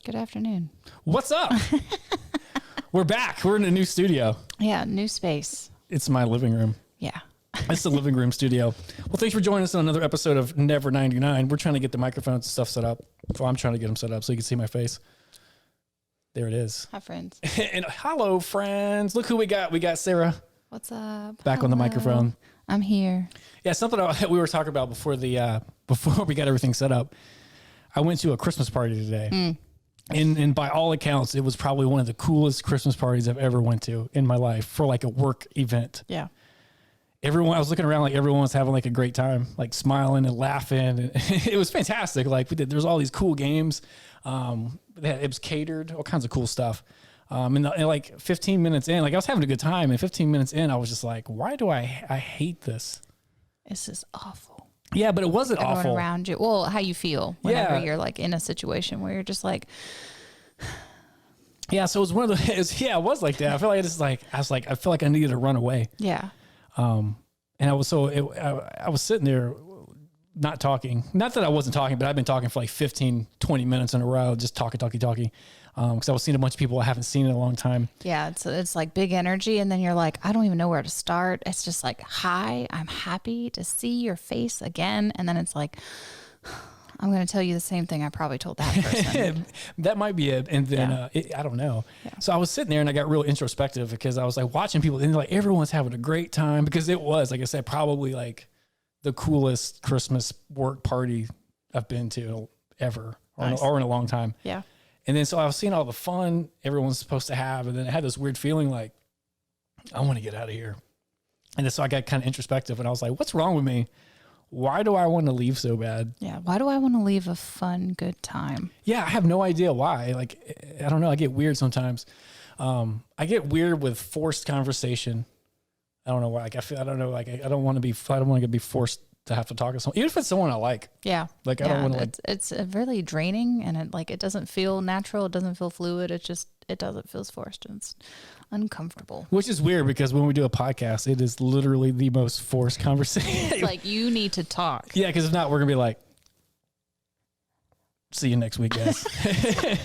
Good afternoon. What's up? We're back. We're in a new studio. Yeah, new space. It's my living room. Yeah. It's the living room studio. Well, thanks for joining us on another episode of Never 99. We're trying to get the microphones and stuff set up. Well, I'm trying to get them set up so you can see my face. There it is. Hi, friends. And hello, friends. Look who we got. We got Sarah. What's up? Back on the microphone. I'm here. Yeah, something we were talking about before before we got everything set up. I went to a Christmas party today. And by all accounts, it was probably one of the coolest Christmas parties I've ever went to in my life for like a work event. Yeah. I was looking around like everyone was having like a great time, like smiling and laughing. And it was fantastic. Like there's all these cool games. It was catered, all kinds of cool stuff. And like 15 minutes in, like I was having a good time. And 15 minutes in, I was just like, why do I hate this? This is awful. Yeah, but it wasn't Everyone awful. around you. Well, how you feel whenever you're like in a situation where you're just like, yeah. So it was one of the, it was like that. I feel like I feel like I needed to run away. yeah. And I was sitting there not talking, not that I wasn't talking, but I've been talking for like 15, 20 minutes in a row, just talking. Cause I was seeing a bunch of people I haven't seen in a long time. Yeah. It's like big energy. And then you're like, I don't even know where to start. It's just like, hi, I'm happy to see your face again. And then it's like, I'm going to tell you the same thing I probably told that person. That might be it. And then, I don't know. Yeah. So I was sitting there and I got real introspective because I was like watching people and like everyone's having a great time because it was, like I said, probably like the coolest Christmas work party I've been to ever or in a long time. Yeah. And then, so I was seeing all the fun everyone's supposed to have. And then I had this weird feeling like, I want to get out of here. And then, so I got kind of introspective and I was like, what's wrong with me? Why do I want to leave so bad? Yeah. Why do I want to leave a fun, good time? Yeah. I have no idea why. Like, I don't know. I get weird sometimes. I get weird with forced conversation. I don't know why. Like, I don't know. Like, I don't want to be forced to have to talk to someone, even if it's someone I like. Yeah. Like, I don't want to like, it's really draining and it doesn't feel natural. It doesn't feel fluid. It feels forced and it's uncomfortable. Which is weird because when we do a podcast, it is literally the most forced conversation. Like you need to talk. Yeah. Cause if not, we're going to be like, see you next week, guys.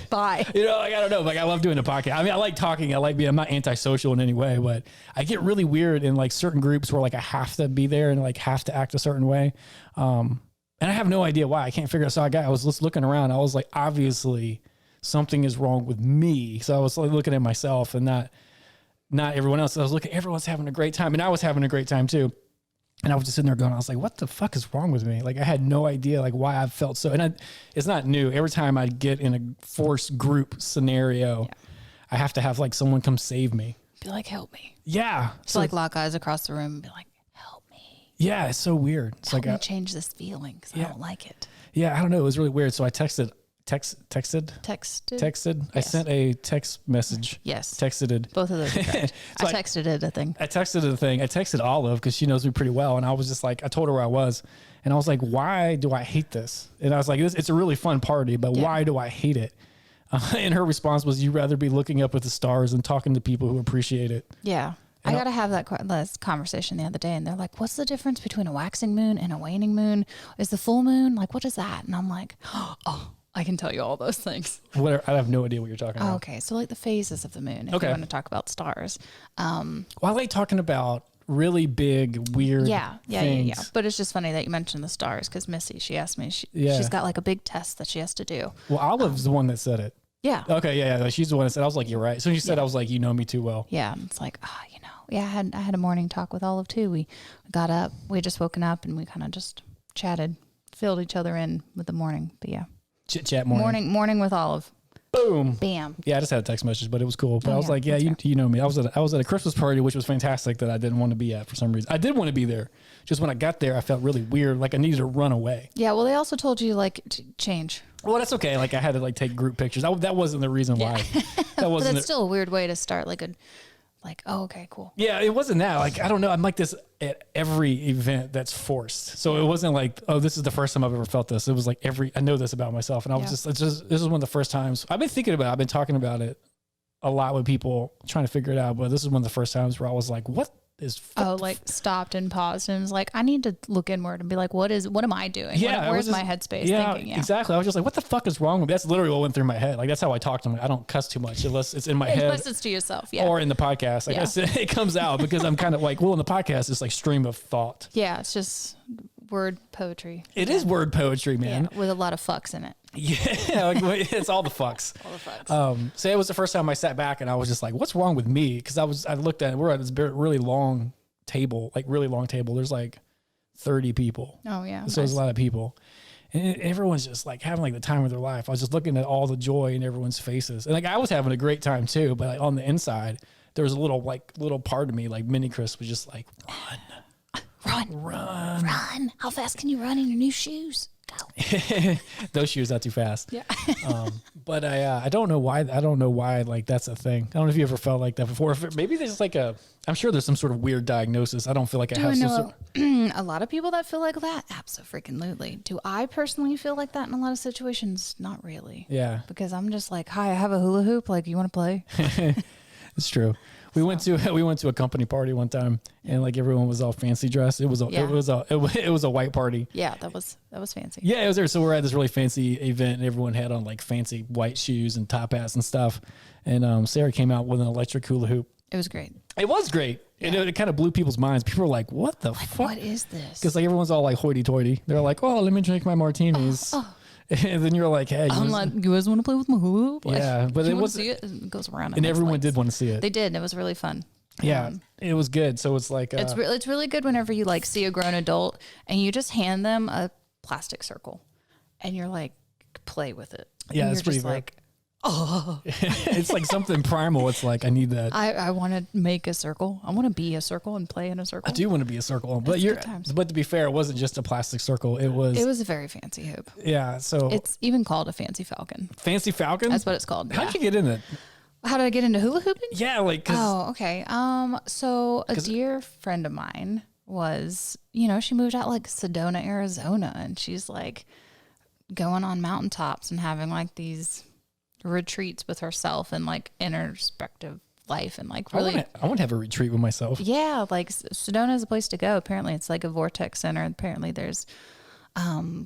Bye. You know, like, I don't know. Like I love doing a podcast. I mean, I like talking. I'm not antisocial in any way, but I get really weird in like certain groups where like I have to be there and like have to act a certain way. And I have no idea why. I can't figure it out. So I was just looking around. I was like, obviously something is wrong with me. So I was like looking at myself and not everyone else. I was looking, everyone's having a great time and I was having a great time too. And I was just sitting there going, I was like, what the fuck is wrong with me? Like, I had no idea like why I felt so, and it's not new. Every time I get in a forced group scenario, I have to have like someone come save me. Be like, help me. Yeah. So like lock eyes across the room and be like, help me. Yeah. It's so weird. It's help like, me change this feeling because I don't like it. Yeah. I don't know. It was really weird. So I texted. Texted. I sent a text message. Yes. Texted. Both of those. So I texted it a thing. I texted the thing. I texted Olive because she knows me pretty well. And I was just like, I told her where I was. And I was like, why do I hate this? And I was like, it's a really fun party, but why do I hate it? And her response was, you'd rather be looking up at the stars and talking to people who appreciate it. Yeah. I got to have that conversation the other day. And they're like, what's the difference between a waxing moon and a waning moon? Is the full moon? Like, what is that? And I'm like, oh, I can tell you all those things. I have no idea what you're talking about. Okay. So like the phases of the moon, if you want to talk about stars. Well, I like talking about really big, weird things. Yeah. But it's just funny that you mentioned the stars because Missy, she asked me, she's got like a big test that she has to do. Well, Olive's the one that said it. Yeah. Okay. Yeah. She's the one that said, I was like, you're right. So she said, I was like, you know me too well. Yeah. It's like, I had a morning talk with Olive too. We got up, we had just woken up and we kind of just chatted, filled each other in with the morning. But yeah. Chit chat morning. Morning with Olive. Boom. Bam. Yeah, I just had a text message, but it was cool. But I was like, you know me. I was at a Christmas party, which was fantastic that I didn't want to be at for some reason. I did want to be there. Just when I got there, I felt really weird. Like I needed to run away. Yeah. Well, they also told you like to change. Well, that's okay. Like I had to like take group pictures. That wasn't the reason why. That wasn't. But it's still a weird way to start oh, okay, cool. Yeah, it wasn't that. Like, I don't know. I'm like this at every event that's forced. So it wasn't like, oh, this is the first time I've ever felt this. It was like I know this about myself. And I was this is one of the first times I've been thinking about it. I've been talking about it a lot with people trying to figure it out. But this is one of the first times where I was like, what is like stopped and paused and was like, I need to look inward and be like, what am I doing? Yeah, Where's my headspace thinking? Yeah, exactly. I was just like, what the fuck is wrong with me? That's literally what went through my head. Like, that's how I talk to them. I don't cuss too much unless it's in my head. Unless it's to yourself, yeah. Or in the podcast. I guess it comes out because I'm kind of like, well, in the podcast, it's like stream of thought. Yeah, it's just word poetry. It is word poetry, man. Yeah, with a lot of fucks in it. Yeah, like, it's all the fucks. All the fucks. So it was the first time I sat back and I was just like, what's wrong with me? Because I looked at it, we're at this really long table, like really long table. There's like 30 people. Oh yeah. So there's a lot of people. And everyone's just like having like the time of their life. I was just looking at all the joy in everyone's faces. And like I was having a great time too, but like on the inside, there was a little part of me, like mini Chris was just like, run. How fast can you run in your new shoes? Go. Those shoes not too fast. Yeah. But I don't know why. I don't know why like that's a thing. I don't know if you ever felt like that before. Maybe there's like I'm sure there's some sort of weird diagnosis. I don't feel like I have some a lot of people that feel like that. Absolutely. Do I personally feel like that in a lot of situations? Not really. Yeah. Because I'm just like, hi, I have a hula hoop. Like, you want to play? It's true. We went to a company party one time, and like everyone was all fancy dressed. It was a white party. Yeah, that was fancy. Yeah, it was there. So we're at this really fancy event, and everyone had on like fancy white shoes and top hats and stuff. And Sarah came out with an electric hula hoop. It was great. It was great. Yeah. It kind of blew people's minds. People were like, "What the fuck? What is this?" Because like everyone's all like hoity-toity. They're like, "Oh, let me drink my martinis." And then you're like, hey, I'm like, you guys want to play with my hula hoop? Like, yeah, but it was, see it goes around. And everyone did want to see it. They did. And it was really fun. Yeah, it was good. So it's like, it's really good whenever you like see a grown adult and you just hand them a plastic circle and you're like, play with it. Yeah, and it's pretty like, it's like something primal. It's like, I need that. I want to make a circle. I want to be a circle and play in a circle. I do want to be a circle, but but to be fair, it wasn't just a plastic circle. It was a very fancy hoop. Yeah. So it's even called a fancy falcon. Fancy falcon? That's what it's called. How'd you get in it? How did I get into hula hooping? Yeah. Like, okay. So a dear friend of mine was, she moved out like Sedona, Arizona, and she's like going on mountaintops and having like these retreats with herself and like introspective life and like really I want to have a retreat with myself. Yeah, like Sedona is a place to go. Apparently it's like a vortex center. Apparently there's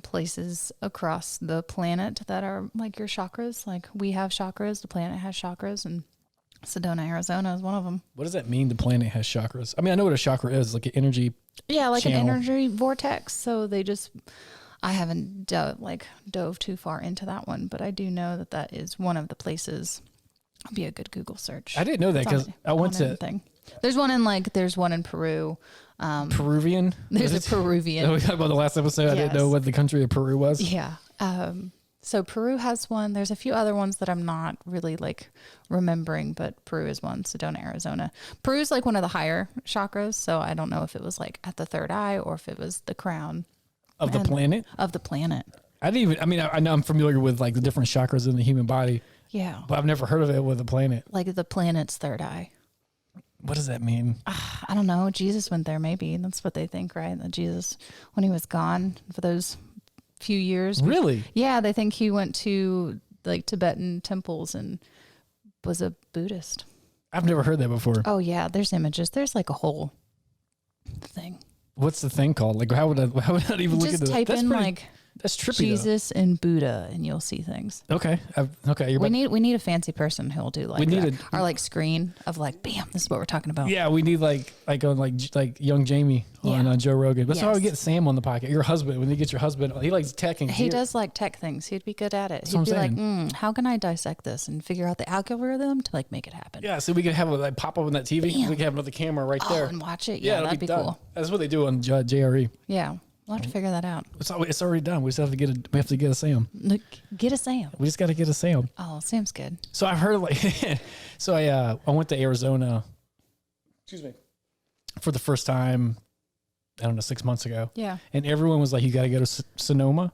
places across the planet that are like your chakras. Like we have chakras, the planet has chakras, and Sedona, Arizona is one of them. What does that mean? The planet has chakras. I mean, I know what a chakra is, like an energy. Yeah, like channel. An energy vortex. So I haven't dove too far into that one, but I do know that is one of the places. It'll be a good Google search. I didn't know that because I went to. There's one in Peru. Peruvian. There's a Peruvian. We talked about the last episode. Yes. I didn't know what the country of Peru was. Yeah. So Peru has one. There's a few other ones that I'm not really like remembering, but Peru is one. Sedona, Arizona. Peru is like one of the higher chakras, so I don't know if it was like at the third eye or if it was the crown. Of the planet? Of the planet. I know I'm familiar with like the different chakras in the human body. Yeah. But I've never heard of it with the planet. Like the planet's third eye. What does that mean? I don't know. Jesus went there maybe. That's what they think, right? That Jesus, when he was gone for those few years. Really? Yeah, they think he went to like Tibetan temples and was a Buddhist. I've never heard that before. Oh yeah, there's images. There's like a whole thing. What's the thing called? Like, how would I even look into that? Just type in like that's trippy, Jesus and Buddha, and you'll see things. Okay, okay. We need a fancy person who'll do like our like screen of like, bam, this is what we're talking about. Yeah, we need like young Jamie on Joe Rogan. That's how we get Sam on the podcast. Your husband, when you get your husband, he likes tech and he does like tech things. He'd be good at it. He'd be like, how can I dissect this and figure out the algorithm to like make it happen? Yeah, so we could have it pop up on that TV. Bam. We could have another camera right there and watch it. Yeah, that'd be cool. That's what they do on JRE. Yeah. We'll have to figure that out. It's already done. We just have to get a Sam. Look, get a Sam. We just got to get a Sam. Oh, Sam's good. So I've heard I went to Arizona. Excuse me. For the first time, I don't know, 6 months ago. Yeah. And everyone was like, you got to go to Sedona.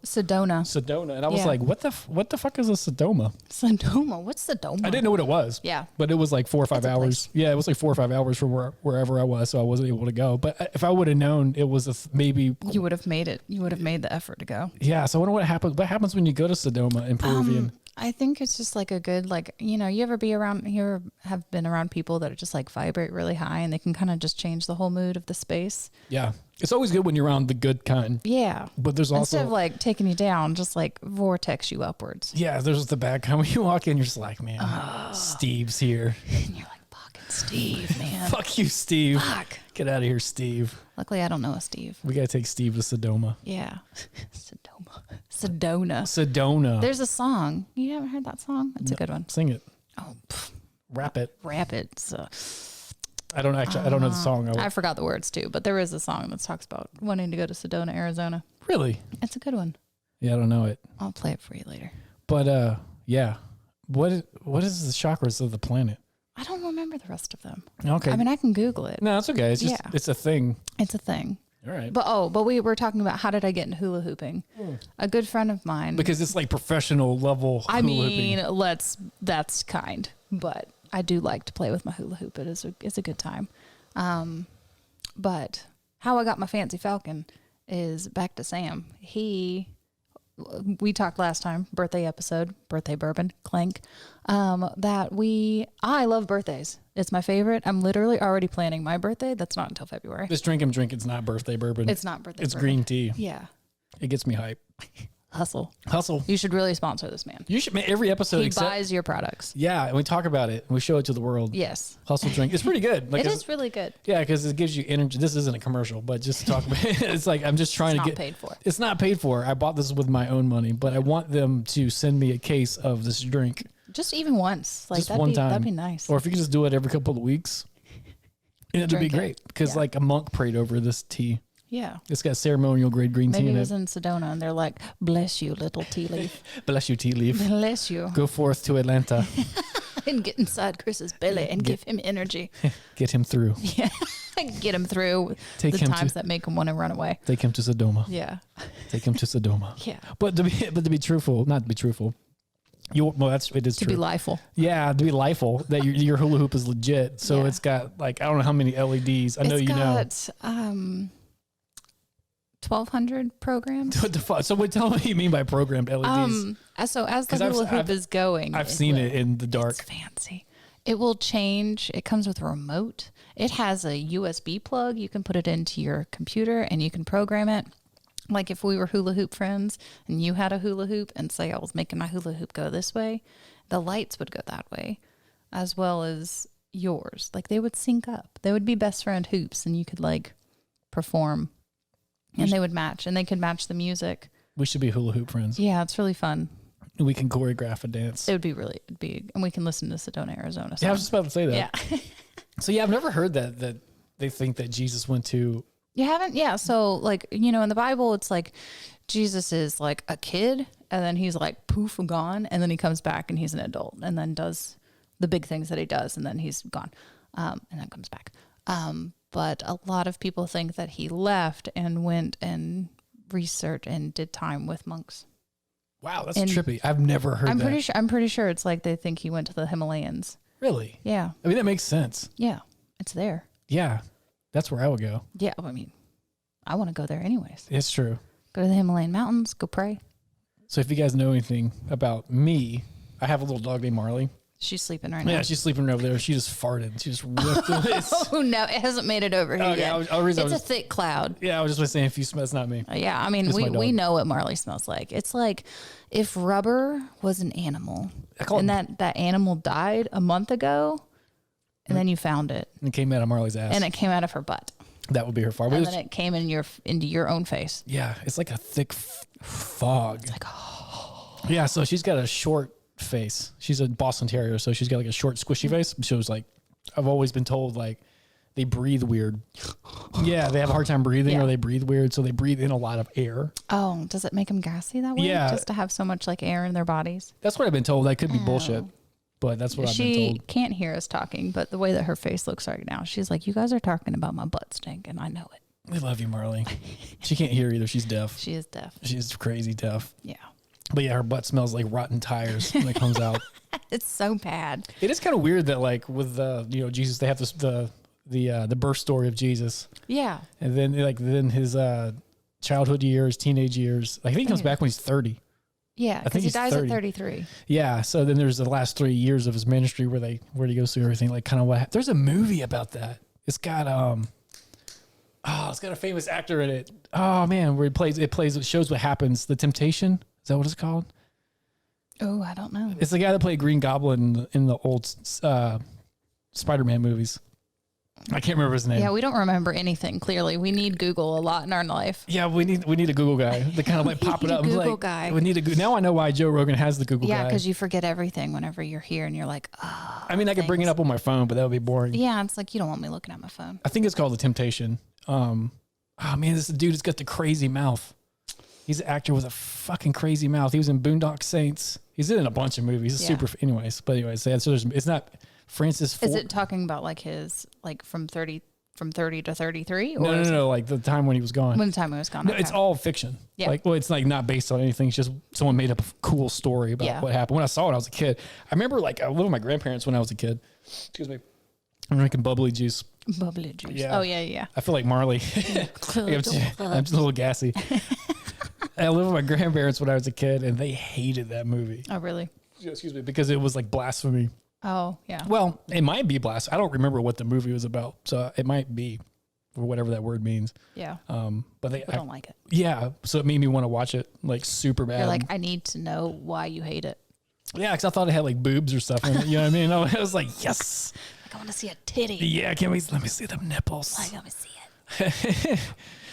And I was like, what the fuck is a Sedona? Sedona? What's Sedona? I didn't know what it was. Yeah. But it was like 4 or 5 hours. Yeah, it was like 4 or 5 hours from wherever I was. So I wasn't able to go. But if I would have known it was maybe. You would have made it. You would have made the effort to go. Yeah. So I wonder what happens. What happens when you go to Sedona in Peruvian? I think it's just like a good, like, you ever have been around people that are just like vibrate really high and they can kind of just change the whole mood of the space. Yeah. It's always good when you're around the good kind. Yeah. But there's also, instead of like taking you down, just like vortex you upwards. yeah, there's the bad kind when you walk in, you're just like, man, Steve's here. And you're like, fucking Steve, man. Fuck you, Steve. Fuck. Get out of here, Steve. Luckily, I don't know a Steve. We got to take Steve to Sedona. Yeah. Sedona. Sedona. There's a song. You haven't heard that song? It's a good one. Sing it. Oh, Rap it. rap it. So, I don't know the song. I forgot the words too, but there is a song that talks about wanting to go to Sedona, Arizona. Really? It's a good one. Yeah, I don't know it. I'll play it for you later. But yeah. What is the chakras of the planet? I don't remember the rest of them. Okay. I mean, I can Google it. No, it's okay. It's just it's a thing. It's a thing. All right. But we were talking about how did I get into hula hooping? A good friend of mine. Because it's like professional level hula I mean, hooping. that's kind, but I do like to play with my hula hoop. It's a good time. But how I got my fancy falcon is back to Sam. We talked last time, birthday episode, birthday bourbon, clank, I love birthdays. It's my favorite. I'm literally already planning my birthday. That's not until February. This drink I'm drinking is not birthday bourbon. It's not birthday It's bourbon. green tea. Yeah. It gets me hype. Hustle. You should really sponsor this man. You should make every episode He buys your products. Yeah, and we talk about it. And we show it to the world. Yes. Hustle drink. It's pretty good. It is really good. Yeah, because it gives you energy. This isn't a commercial, but just to talk about it, it's like I'm just trying It's to not get paid for. It's not paid for. I bought this with my own money, but I want them to send me a case of this drink. Just even once. Like Just one time. That'd be nice. Or if you could just do it every couple of weeks, it'd be Drink it. great. Because Yeah. like a monk prayed over this tea. Yeah. It's got ceremonial grade green Maybe tea it in was it. in Sedona and they're like, bless you, little tea leaf. Bless you, tea leaf. Bless you. Go forth to Atlanta. And get inside Chris's belly and give him energy. Get him through. Yeah. Get him through Take the him times to- that make him want to run away. Take him to Sodoma. Yeah. Take him to Sodoma. Yeah. But to be truthful, not to be truthful. It is To true. be lifeful. Yeah, to be lifeful, that your hula hoop is legit. So Yeah. it's got like, I don't know how many LEDs. I know you know. It's got 1,200 programs. What the fuck? So tell me what you mean by programmed LEDs. So as the 'Cause hula hoop is going, I've seen will- it in the dark. It's fancy. It will change. It comes with a remote. It has a USB plug. You can put it into your computer and you can program it. Like if we were hula hoop friends and you had a hula hoop and say I was making my hula hoop go this way, the lights would go that way as well as yours. Like they would sync up. They would be best friend hoops and you could like perform and they would match and they could match the music. We should be hula hoop friends. Yeah, it's really fun. We can choreograph a dance. It would be really big. And we can listen to Sedona, Arizona. Yeah, I was songs. just about to say that. Yeah. So yeah, I've never heard that they think that Jesus went to. You haven't? Yeah. So like, in the Bible, it's like Jesus is like a kid and then he's like poof gone. And then he comes back and he's an adult and then does the big things that he does. And then he's gone. And then comes back. But a lot of people think that he left and went and researched and did time with monks. Wow, that's trippy. I've never heard that. I'm pretty sure it's like they think he went to the Himalayas. Really? Yeah. I mean, that makes sense. Yeah. It's there. Yeah. That's where I would go. Yeah. I mean, I want to go there anyways. It's true. Go to the Himalayan mountains, go pray. So if you guys know anything about me, I have a little dog named Marley. She's sleeping right now. Yeah, she's sleeping over there. She just farted. She just ripped this. Oh no, it hasn't made it over here Okay, yet. I was It's a thick cloud. Yeah, I was just saying if you smell, it's not me. Yeah, I mean, It's my we dog. know what Marley smells like. It's like if rubber was an animal, and that animal died a month ago, and then you found it, And it came out of Marley's ass. and it came out of her butt, That would be her fart. and then it came into your own face. Yeah, it's like a thick fog. It's like, yeah, so she's got a short face. She's a Boston Terrier, so she's got like a short, squishy face. She was like, I've always been told like they breathe weird. Yeah, they have a hard time breathing or they breathe weird, so they breathe in a lot of air. Oh, does it make them gassy that way? Yeah. Just to have so much like air in their bodies. That's what I've been told. That could be bullshit, but that's what I've been She told. can't hear us talking, but the way that her face looks right now, she's like, you guys are talking about my butt stink, and I know it. We love you, Marley. She can't hear either. She's deaf. She is deaf. She's crazy deaf. Yeah. But yeah, her butt smells like rotten tires when it comes out. It's so bad. It is kind of weird that like with Jesus, they have this the birth story of Jesus, Yeah. and then his childhood years, teenage years. Like I think he comes back when he's 30. Yeah, I because think he he's dies 30. at 33. Yeah. So then there's the last 3 years of his ministry where he goes through everything, like kind of what. There's a movie about that. It's got it's got a famous actor in it. Oh man, where it shows what happens. The Temptation. Is that what it's called? Oh, I don't know. It's the guy that played Green Goblin in the old Spider-Man movies. I can't remember his name. Yeah, we don't remember anything. Clearly, we need Google a lot in our life. Yeah, we need a Google guy to kind of like pop it up. Google like, guy. We need a now I know why Joe Rogan has the Google guy. Yeah, because you forget everything whenever you're here, and you're like, oh. I mean, I could bring it up on my phone, but that would be boring. Yeah, it's like you don't want me looking at my phone. I think it's called The Temptation. Oh man, this dude has got the crazy mouth. He's an actor with a fucking crazy mouth. He was in Boondock Saints. He's in a bunch of movies. He's super. Anyways, yeah, so it's not Francis Ford. Is it talking about like his from 30 to 33? Or No, like the time when he was gone. When the time he was gone. No, okay. it's all fiction. Yeah. Like, well, it's like not based on anything. It's just someone made up a cool story about what happened. When I saw it, I was a kid. I remember like I lived with my grandparents when I was a kid. Excuse me. I'm drinking bubbly juice. Bubbly juice. Yeah. Oh, yeah. I feel like Marley. I'm just a little gassy. I lived with my grandparents when I was a kid, and they hated that movie. Oh, really? Excuse me, because it was like blasphemy. Oh, yeah. Well, it might be blasphemy. I don't remember what the movie was about, so it might be, or whatever that word means. Yeah. But I don't like it. Yeah, so it made me want to watch it like super bad. You're like, I need to know why you hate it. Yeah, because I thought it had like boobs or stuff in it. You know what I mean? I was like, yes. Like, I want to see a titty. Yeah, let me see them nipples. Like, let me see it.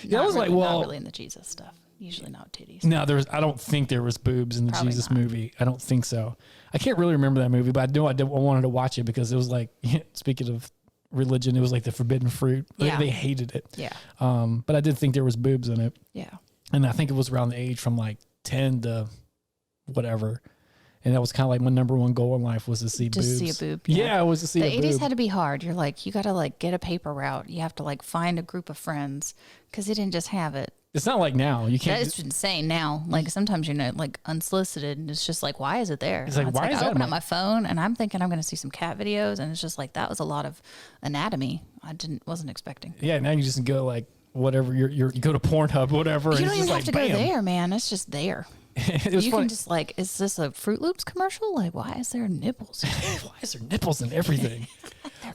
Yeah, I was like, well, not really in the Jesus stuff. Usually not titties. No, I don't think there was boobs in the Probably Jesus not. movie. I don't think so. I can't really remember that movie, but I know I wanted to watch it because it was like, speaking of religion, it was like the forbidden fruit. Yeah. They hated it. Yeah. But I did think there was boobs in it. Yeah. And I think it was around the age from like 10 to whatever. And that was kind of like my number one goal in life was to see boobs. Just see a boob. Yeah, it was to see the a 80s boob. had to be hard. You're like, you got to like get a paper route. You have to like find a group of friends because you didn't just have it. It's not like now. You can't. That's insane now. Like sometimes you're not like unsolicited and it's just like, why is it there? It's like, why is I that? open up my phone and I'm thinking I'm going to see some cat videos and it's just like, that was a lot of anatomy. Wasn't expecting. Yeah, now you just go like whatever. You go to Pornhub, whatever. You and don't it's even just have to like, go bam. there, man. It's just there. It was You funny. can just like, is this a Fruit Loops commercial? Like, why is there nipples? Why is there nipples and everything?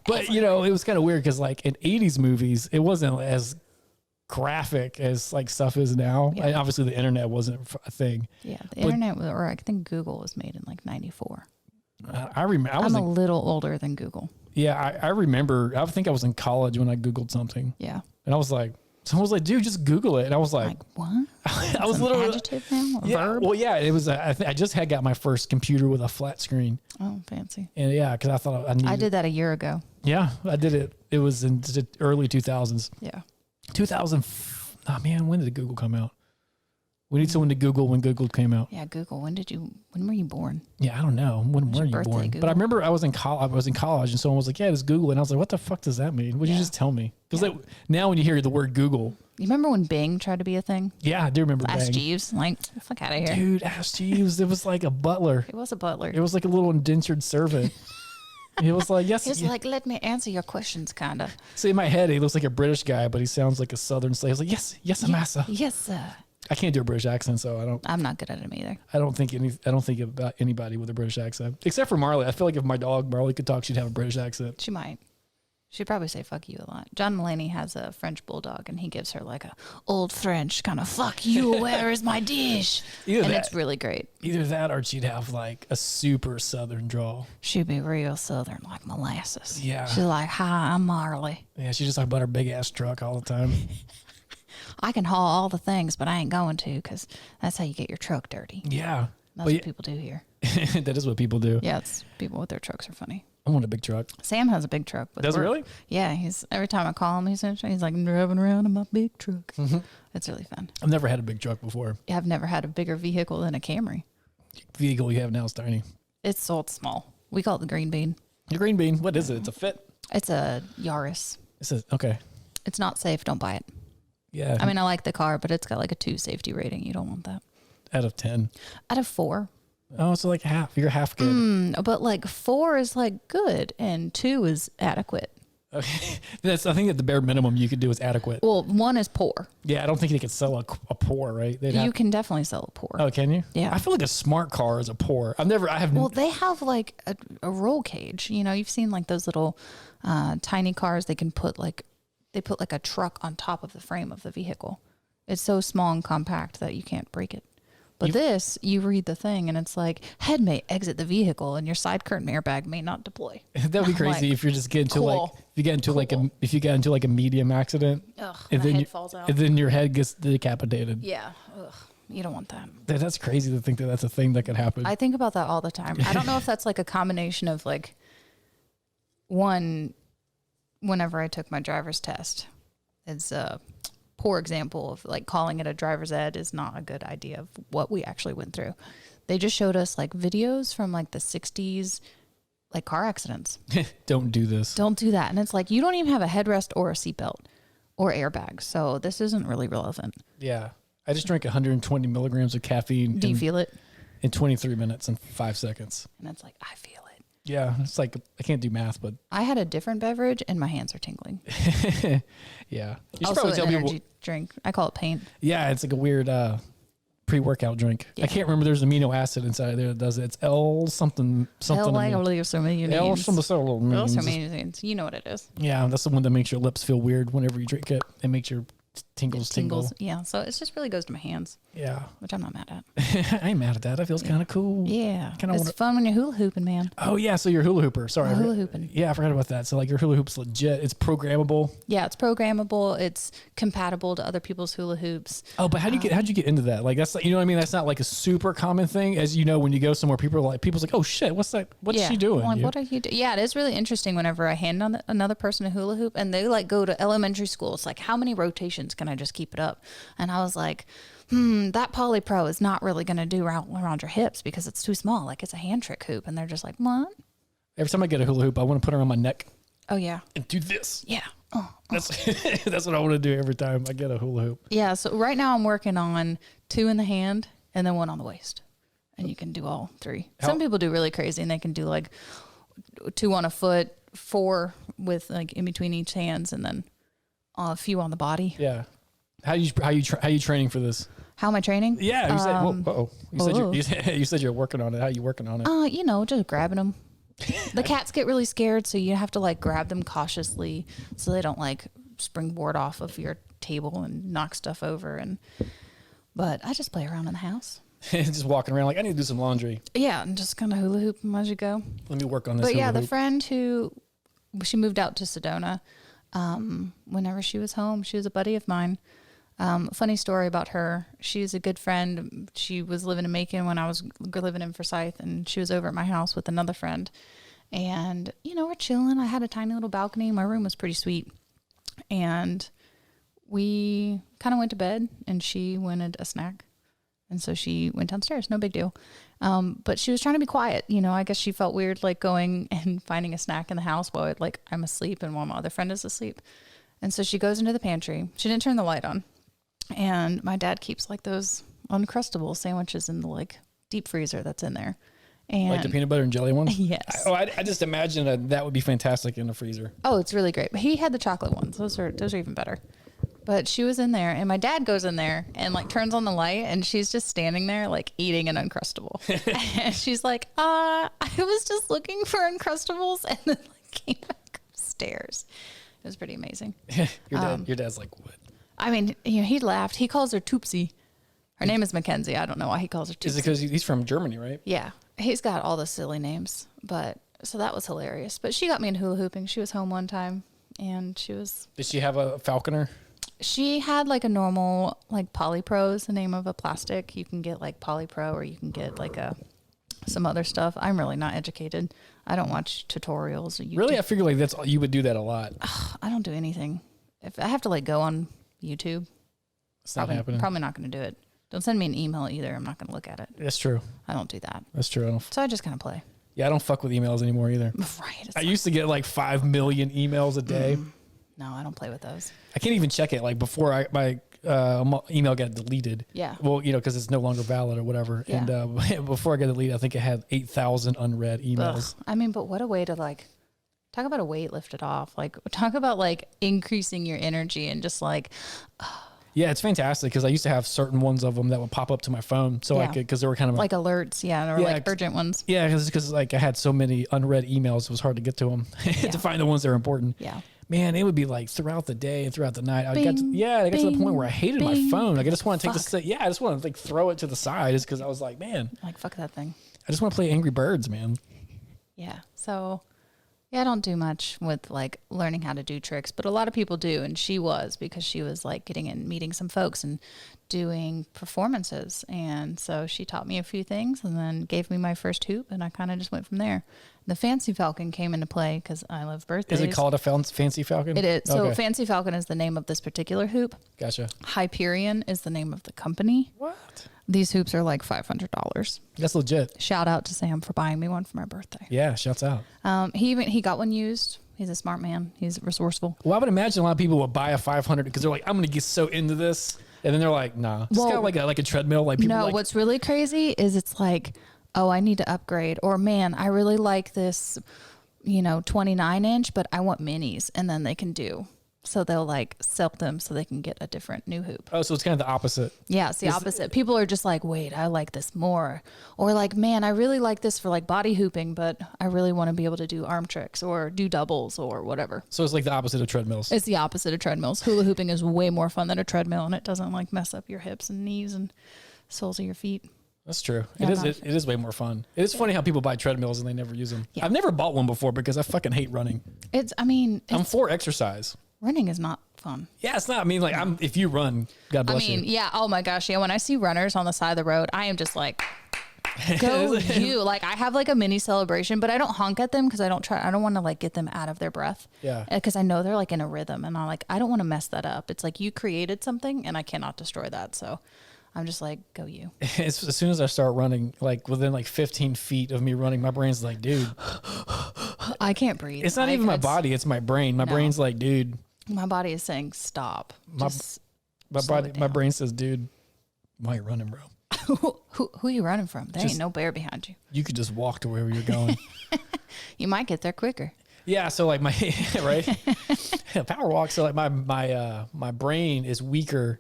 But you know, it was kind of weird because like in 80s movies, it wasn't as graphic as like stuff is now. Yeah. And obviously the internet wasn't a thing. Yeah, the internet, or I think Google was made in like 94. I remember. I'm a little older than Google. Yeah, I remember. I think I was in college when I Googled something, Yeah. and I was like, someone was like, "Dude, just Google it," and I was like, Like, what? I was An literally. adjective now? A Yeah, verb? well, yeah, it was. I just had got my first computer with a flat screen, Oh, fancy. and yeah, because I thought I needed. I did that a year ago. Yeah, I did it. It was in the early 2000s. Yeah. 2000. Oh man, when did Google come out? We need someone to Google when Google came out. Yeah, Google. When were you born? Yeah, I don't know. When were your you birthday, born? Google? But I remember I was in college, and someone was like, "Yeah, just Google," and I was like, "What the fuck does that mean? Would you Yeah. just tell me?" Because like, now when you hear the word Google, You remember when Bing tried to be a thing? yeah, I do remember. Ask Bang. Jeeves. Like, fuck out of here. Dude, Ask Jeeves. It was like a butler. It was a butler. It was like a little indentured servant. It was like, yes. He was like, let me answer your questions, kind of. See, in my head, he looks like a British guy, but he sounds like a Southern slave. He's like, yes, massa. Yes, sir. I can't do a British accent, so I'm not good at him either. I don't think about anybody with a British accent, except for Marley. I feel like if my dog Marley could talk, she'd have a British accent. She might. She'd probably say fuck you a lot. John Mulaney has a French bulldog, and he gives her like a old French kind of fuck you, where is my dish? Either and that- it's really great. Either that, or she'd have like a super Southern drawl. She'd be real Southern, like molasses. Yeah. She's like, hi, I'm Marley. Yeah, she just talk about her big ass truck all the time. I can haul all the things, but I ain't going to because that's how you get your truck dirty. Yeah, That's what people do here. that is what people do. Yeah, it's people with their trucks are funny. I want a big truck. Sam has a big truck. With Does it work. really? Yeah, he's every time I call him, he's like driving around in my big truck. It's really fun. I've never had a big truck before. Yeah, I've never had a bigger vehicle than a Camry. The vehicle you have now is tiny. It's small. We call it the green bean. Your green bean, what is it? It's a Fit. It's a Yaris. It says okay. It's not safe. Don't buy it. Yeah. I mean, I like the car, but it's got like a 2 safety rating. You don't want that. out of 10. Out of 4. Oh, so like half. You're half good. But like 4 is like good and 2 is adequate. Okay. I think that the bare minimum you could do is adequate. Well, one is pour. Yeah, I don't think they could sell a pour, right? You can definitely sell a pour. Oh, can you? Yeah. I feel like a smart car is a pour. Well, they have like a roll cage. You know, you've seen like those little tiny cars. They put like a truck on top of the frame of the vehicle. It's so small and compact that you can't break it. But you read the thing and it's like, head may exit the vehicle and your side curtain airbag may not deploy. That'd be crazy if you're just getting to like, if you get into like a medium accident, and then head falls out. And then your head gets decapitated. Yeah. Ugh. You don't want that. That's crazy to think that that's a thing that could happen. I think about that all the time. I don't know if that's like a combination of like whenever I took my driver's test, it's a poor example of like calling it a driver's ed is not a good idea of what we actually went through. They just showed us like videos from like the 60s, like car accidents. Don't do this. Don't do that. And it's like, you don't even have a headrest or a seatbelt or airbag. So this isn't really relevant. Yeah. I just drank 120 milligrams of caffeine. Do you feel it? In 23 minutes and 5 seconds. And it's like, I feel it. Yeah. It's like, I can't do math, but. I had a different beverage and my hands are tingling. Yeah. You should also an energy drink. I call it paint. Yeah. It's like a weird pre-workout drink. Yeah. I can't remember. There's amino acid inside there that does it. It's L something. You know what it is. Yeah. That's the one that makes your lips feel weird whenever you drink it. It makes your tingles. Yeah. So it just really goes to my hands. Yeah. Which I'm not mad at. I ain't mad at that. That feels kind of cool. Yeah. It's fun when you're hula hooping, man. Oh yeah. So you're hula hooper. Sorry. Hula hooping. Yeah. I forgot about that. So like your hula hoop's legit. It's programmable. Yeah. It's programmable. It's compatible to other people's hula hoops. Oh, but how'd you get into that? Like that's, you know what I mean? That's not like a super common thing. As you know, when you go somewhere, people's like, oh shit, what's that? What's she doing? Like, what are you doing? Yeah. It is really interesting whenever I hand on another person a hula hoop and they like go to elementary school. It's like, how many rotations can I just keep it up? And I was like, that Poly Pro is not really going to do around your hips because it's too small. Like it's a hand trick hoop. And they're just like, what? Every time I get a hula hoop, I want to put it around my neck. Oh yeah. And do this. Yeah. That's what I want to do every time I get a hula hoop. Yeah. So right now I'm working on 2 in the hand and then 1 on the waist. And you can do all 3. Some people do really crazy and they can do like 2 on a foot, 4 with like in between each hands and then a few on the body. Yeah. How you training for this? How am I training? Yeah, you said you're working on it. How are you working on it? Just grabbing them. The cats get really scared, so you have to like grab them cautiously so they don't like springboard off of your table and knock stuff over. But I just play around in the house. Just walking around like I need to do some laundry. Yeah, and just kind of hula hoop them as you go. Let me work on this. But yeah, the friend she moved out to Sedona. Whenever she was home, she was a buddy of mine. Funny story about her. She's a good friend. She was living in Macon when I was living in Forsyth, and she was over at my house with another friend. And, we're chilling. I had a tiny little balcony. My room was pretty sweet. And we kind of went to bed, and she wanted a snack. And so she went downstairs. No big deal. But she was trying to be quiet. I guess she felt weird, like going and finding a snack in the house while I'm asleep and while my other friend is asleep. And so she goes into the pantry. She didn't turn the light on. And my dad keeps like those Uncrustables sandwiches in the like deep freezer that's in there. And like the peanut butter and jelly ones? Yes. I just imagine that would be fantastic in the freezer. Oh, it's really great. But he had the chocolate ones. Those are even better. But she was in there and my dad goes in there and like turns on the light and she's just standing there like eating an Uncrustable. And she's like, I was just looking for Uncrustables and then like came back upstairs. It was pretty amazing. Your dad's like, what? I mean, he laughed. He calls her Toopsie. Her name is Mackenzie. I don't know why he calls her Toopsie. Is it because he's from Germany, right? Yeah. He's got all the silly names. So that was hilarious. But she got me in hula hooping. She was home one time and she was... Did she have a falconer? She had like a normal, like Poly Pro is the name of a plastic. You can get like Poly Pro or you can get like some other stuff. I'm really not educated. I don't watch tutorials. Really? I figure like you would do that a lot. I don't do anything. If I have to like go on YouTube, it's not happening. Probably not going to do it. Don't send me an email either. I'm not going to look at it. That's true. I don't do that. That's true. So I just kind of play. Yeah, I don't fuck with emails anymore either. Right. I used to get like 5 million emails a day. No, I don't play with those. I can't even check it. Like before my email got deleted. Yeah. Well, because it's no longer valid or whatever. Yeah. And before I got deleted, I think I had 8,000 unread emails. Ugh. I mean, but what a way to like talk about a weight lifted off. Like talk about like increasing your energy and just like, Yeah, it's fantastic because I used to have certain ones of them that would pop up to my phone. So I could, because they were kind of like alerts. Yeah. Or like urgent ones. Yeah. Because like I had so many unread emails, it was hard to get to them to find the ones that are important. Yeah. Man, it would be like throughout the day and throughout the night. I got to the point where I hated my phone. Like I just want to take this. Yeah. I just want to like throw it to the side just because I was like, man, like fuck that thing. I just want to play Angry Birds, man. Yeah. So yeah, I don't do much with like learning how to do tricks, but a lot of people do. And she was, because she was like getting in, meeting some folks and doing performances. And so she taught me a few things and then gave me my first hoop. And I kind of just went from there. The Fancy Falcon came into play because I love birthdays. Is it called a Fancy Falcon? It is. So Fancy Falcon is the name of this particular hoop. Gotcha. Hyperion is the name of the company. What? These hoops are like $500. That's legit. Shout out to Sam for buying me one for my birthday. Yeah, shouts out. He got one used. He's a smart man. He's resourceful. Well, I would imagine a lot of people would buy a 500 because they're like, I'm going to get so into this. And then they're like, nah. It's kind of like a treadmill. Like people no, what's really crazy is it's like, oh, I need to upgrade. Or man, I really like this, 29-inch, but I want minis. And then they can do. So they'll like sell them so they can get a different new hoop. Oh, so it's kind of the opposite. Yeah, it's the opposite. People are just like, wait, I like this more. Or like, man, I really like this for like body hooping, but I really want to be able to do arm tricks or do doubles or whatever. So it's like the opposite of treadmills. It's the opposite of treadmills. Hula hooping is way more fun than a treadmill, and it doesn't like mess up your hips and knees and soles of your feet. That's true. Yeah, it is way more fun. It is funny how people buy treadmills and they never use them. Yeah. I've never bought one before because I fucking hate running. I'm for exercise. Running is not fun. Yeah, it's not. I mean, like, if you run, God bless you. Yeah. Oh my gosh. Yeah. When I see runners on the side of the road, I am just like, go you. Like, I have like a mini celebration, but I don't honk at them because I don't want to like get them out of their breath. Yeah. Because I know they're like in a rhythm, and I don't want to mess that up. It's like you created something, and I cannot destroy that. So I'm just like, go you. As soon as I start running, like within like 15 feet of me running, my brain's like, dude, I can't breathe. It's not even my body; it's my brain. My brain's like, dude. My body is saying stop. My brain says, dude, why are you running, bro? Who are you running from? There ain't no bear behind you. You could just walk to wherever you're going. You might get there quicker. Yeah. So like right, power walk. So like my brain is weaker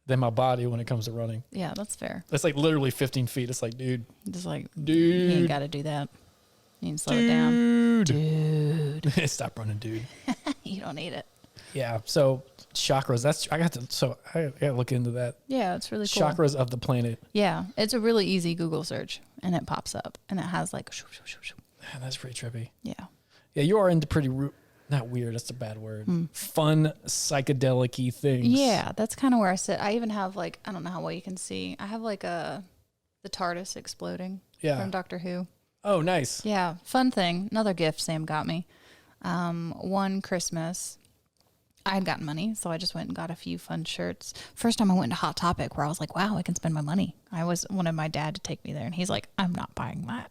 than my body when it comes to running. Yeah, that's fair. It's like literally 15 feet. It's like, dude. Just like, dude, you ain't got to do that. You need to slow it down. Dude. Stop running, dude. You don't need it. Yeah. So chakras, I got to look into that. Yeah, it's really cool. Chakras of the planet. Yeah. It's a really easy Google search, and it pops up, and it has like, Man, that's pretty trippy. Yeah. Yeah. You are into pretty, not weird. That's a bad word. Fun, psychedelic-y things. Yeah. That's kind of where I sit. I even have like, I don't know how well you can see. I have like the TARDIS exploding from Doctor Who. Oh, nice. Yeah. Fun thing. Another gift Sam got me. One Christmas, I had gotten money, so I just went and got a few fun shirts. First time I went to Hot Topic, where I was like, wow, I can spend my money. I wanted my dad to take me there, and he's like, I'm not buying that.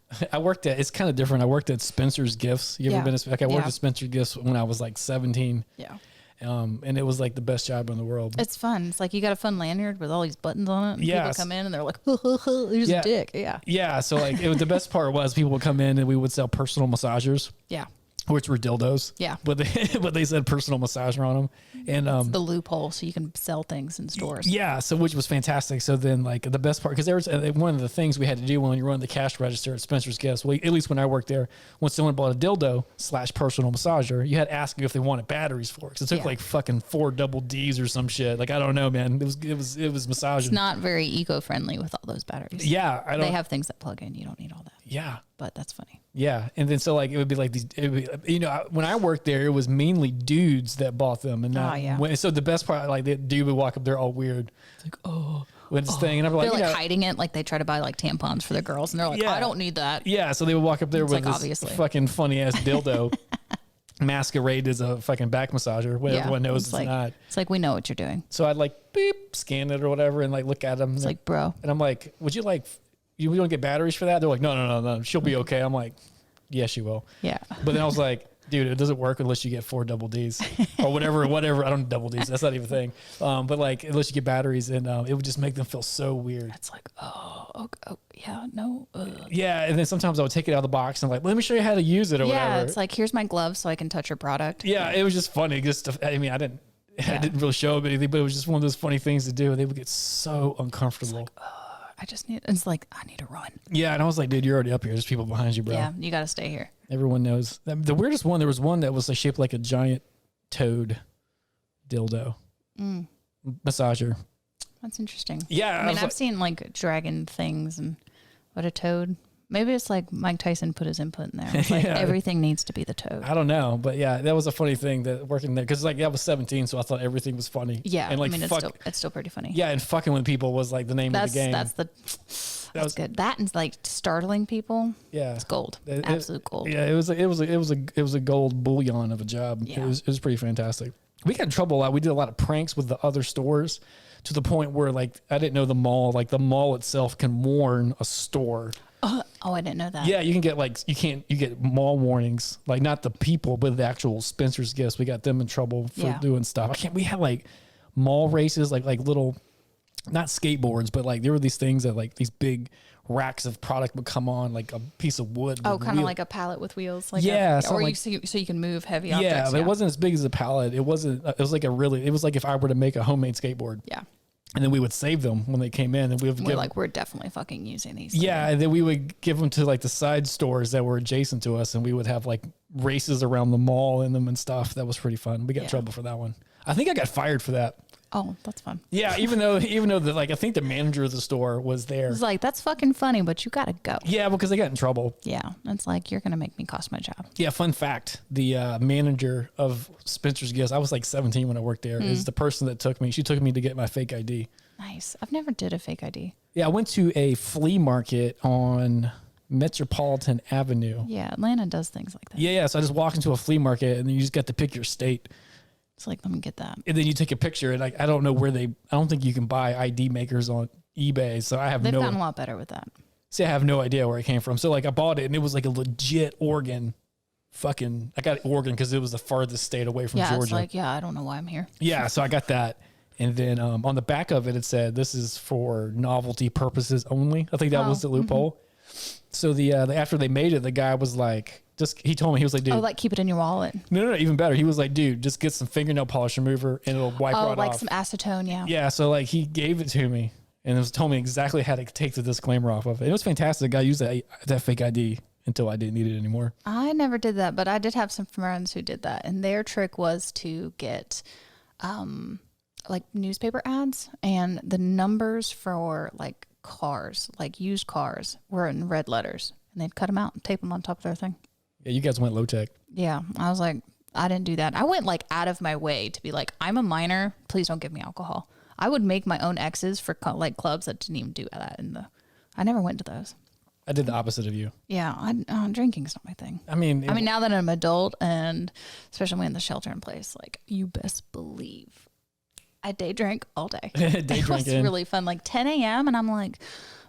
It's kind of different. I worked at Spencer's Gifts. You ever been I worked at Spencer's Gifts when I was like 17. Yeah. And it was like the best job in the world. It's fun. It's like you got a fun lanyard with all these buttons on it. And people come in and they're like, here's a dick. Yeah. Yeah. So like the best part was people would come in and we would sell personal massagers. Yeah. Which were dildos. Yeah. But they said personal massager on them. And it's the loophole, so you can sell things in stores. Yeah. So which was fantastic. So then like the best part, because there was one of the things we had to do when you run the cash register at Spencer's Gifts, well, at least when I worked there, when someone bought a dildo / personal massager, you had to ask them if they wanted batteries for it. Because it took like fucking 4 double Ds or some shit. Like, I don't know, man. It was massaging. It's not very eco-friendly with all those batteries. Yeah. They have things that plug in. You don't need all that. Yeah. But that's funny. Yeah. And then so like it would be like when I worked there, it was mainly dudes that bought them. And so the best part, like the dude would walk up there all weird. It's like, with this thing. And I'm like, they're like hiding it. Like they try to buy like tampons for their girls. And they're like, I don't need that. Yeah. So they would walk up there with this fucking funny ass dildo masquerade as a fucking back massager. When everyone knows it's not. It's like, we know what you're doing. So I'd like scan it or whatever and like look at them. It's like, bro. And I'm like, would you like, we don't get batteries for that? They're like, no, she'll be okay. I'm like, yes, she will. Yeah. But then I was like, Dude, it doesn't work unless you get 4 double Ds or whatever. I don't know double Ds. That's not even a thing. But like, unless you get batteries, and it would just make them feel so weird. It's like, yeah, no. Yeah, and then sometimes I would take it out of the box and like, let me show you how to use it or whatever. Yeah, it's like, here's my glove so I can touch your product. Yeah, it was just funny. I mean, I didn't really show them anything, but it was just one of those funny things to do. They would get so uncomfortable. It's like, I need to run. Yeah, and I was like, dude, you're already up here. There's people behind you, bro. Yeah, you got to stay here. Everyone knows. The weirdest one, there was one that was shaped like a giant toad dildo. Massager. That's interesting. Yeah. I mean, I've seen like dragon things and what a toad. Maybe it's like Mike Tyson put his input in there. It's like everything needs to be the toad. I don't know, but yeah, that was a funny thing that working there because like I was 17, so I thought everything was funny. Yeah, and like I mean, it's still pretty funny. Yeah, and fucking with people was like the name of the game. That's good. That and like startling people. Yeah, it's gold. Absolute gold. Yeah, it was a gold bullion of a job. Yeah. It was pretty fantastic. We got in trouble a lot. We did a lot of pranks with the other stores to the point where like I didn't know the mall itself can warn a store. I didn't know that. Yeah, you can get you get mall warnings, like not the people, but the actual Spencer's Gifts. We got them in trouble for doing stuff. We had like mall races, like little, not skateboards, but like there were these things that like these big racks of product would come on, like a piece of wood. Oh, kind of like a pallet with wheels. Like so you can move heavy objects. Yeah, but it wasn't as big as a pallet. It was like if I were to make a homemade skateboard. Yeah. And then we would save them when they came in, and we're definitely fucking using these. Yeah, and then we would give them to like the side stores that were adjacent to us, and we would have like races around the mall in them and stuff. That was pretty fun. We got in trouble for that one. I think I got fired for that. Oh, that's fun. Yeah, even though I think the manager of the store was there. It's like, that's fucking funny, but you gotta go. Yeah, because they got in trouble. Yeah, it's like, you're gonna make me cost my job. Yeah, fun fact: the manager of Spencer's Gifts, I was like 17 when I worked there. Is the person that took me. She took me to get my fake ID. Nice. I've never did a fake ID. Yeah, I went to a flea market on Metropolitan Avenue. Yeah, Atlanta does things like that. Yeah. So I just walked into a flea market, and then you just got to pick your state. It's like, let me get that. And then you take a picture, and I don't know I don't think you can buy ID makers on eBay. So They've gotten a lot better with that. See, I have no idea where it came from. So like I bought it, and it was like a legit Oregon. I got Oregon because it was the farthest state away from Georgia. Yeah, it's like, I don't know why I'm here. Yeah, so I got that. And then on the back of it, it said, this is for novelty purposes only. I think that was the loophole. So after they made it, the guy was like, he told me, he was like, dude. Oh, like keep it in your wallet. No, even better. He was like, dude, just get some fingernail polish remover and it'll wipe right off. Oh, like some acetone, yeah. Yeah, so like he gave it to me and told me exactly how to take the disclaimer off of it. It was fantastic. The guy used that fake ID until I didn't need it anymore. I never did that, but I did have some friends who did that. And their trick was to get like newspaper ads, and the numbers for like cars, like used cars, were in red letters, and they'd cut them out and tape them on top of their thing. Yeah, you guys went low tech. Yeah, I was like, I didn't do that. I went like out of my way to be like, I'm a minor, please don't give me alcohol. I would make my own X's for like clubs that didn't even do that. I never went to those. I did the opposite of you. Yeah, drinking's not my thing. I mean, now that I'm an adult, and especially in the shelter in place, like, you best believe I day drink all day. Day drinking. It was really fun. Like 10 a.m. and I'm like,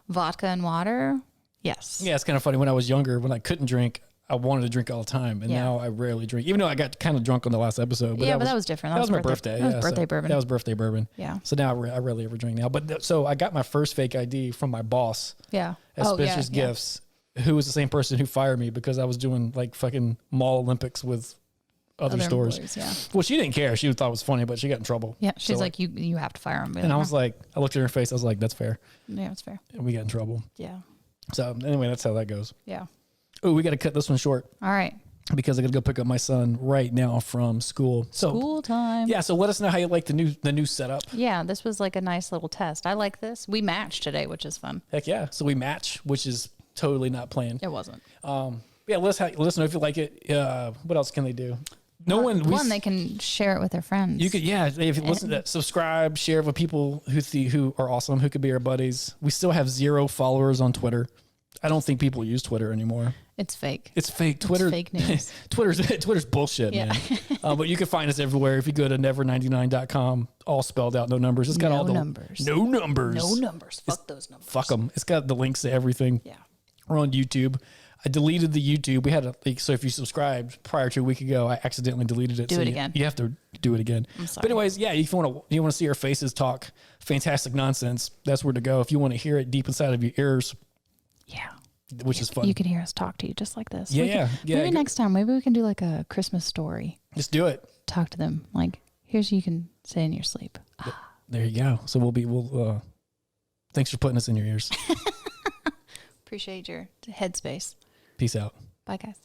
vodka and water. Yes. Yeah, it's kind of funny. When I was younger, when I couldn't drink, I wanted to drink all the time, and now I rarely drink. Even though I got kind of drunk on the last episode. But that was different. That was my birthday. That was birthday bourbon. That was birthday bourbon. Yeah. So now I rarely ever drink now. But so I got my first fake ID from my boss. Yeah. At Spencer's Gifts, who was the same person who fired me because I was doing like fucking mall Olympics with other stores. Employees, Well, she didn't care. She thought it was funny, but she got in trouble. Yeah. She's like, you have to fire him. And I was like, I looked at her face. I was like, that's fair. Yeah, it's fair. And we got in trouble. Yeah. So anyway, that's how that goes. Yeah. Oh, we got to cut this one short. All right. Because I got to go pick up my son right now from school. So school time. Yeah. So let us know how you like the new setup. Yeah. This was like a nice little test. I like this. We matched today, which is fun. Heck yeah. So we match, which is totally not planned. It wasn't. Yeah. Let us know if you like it. What else can they do? They can share it with their friends. You could, if you listen to subscribe, share with people who are awesome, who could be our buddies. We still have 0 followers on Twitter. I don't think people use Twitter anymore. It's fake. It's fake. Twitter. It's fake news. Twitter's bullshit, man. But you can find us everywhere if you go to never99.com, all spelled out, no numbers. It's got all the numbers. No numbers. No numbers. Fuck those numbers. Fuck them. It's got the links to everything. Yeah. We're on YouTube. I deleted the YouTube. We had so if you subscribed prior to a week ago, I accidentally deleted it. Do it again. You have to do it again. I'm sorry. But anyways, yeah, if you want to see our faces talk fantastic nonsense, that's where to go. If you want to hear it deep inside of your ears, yeah, which is fun. You can hear us talk to you just like this. Yeah. Maybe next time, maybe we can do like a Christmas story. Just do it. Talk to them. Like, here's you can say in your sleep. There you go. So we'll thanks for putting us in your ears. Appreciate your headspace. Peace out. Bye, guys.